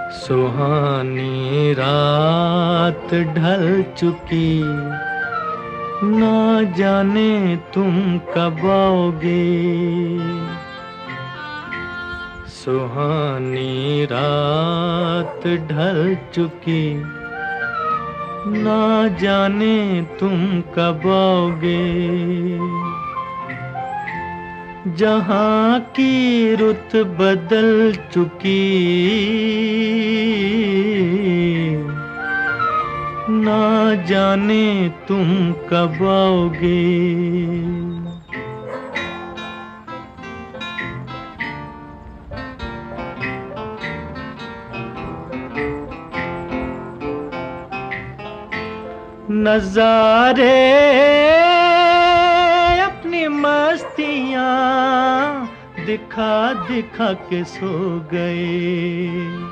सुहानी रात ढल चुकी, ना जाने तुम कब आओगे। सुहानी रात ढल चुकी, ना जाने तुम कब आओगे। जहाँ की रुत बदल चुकी, ना जाने तुम कब आओगे। नजारे अपनी मस्तियाँ दिखा दिखा के सो गए।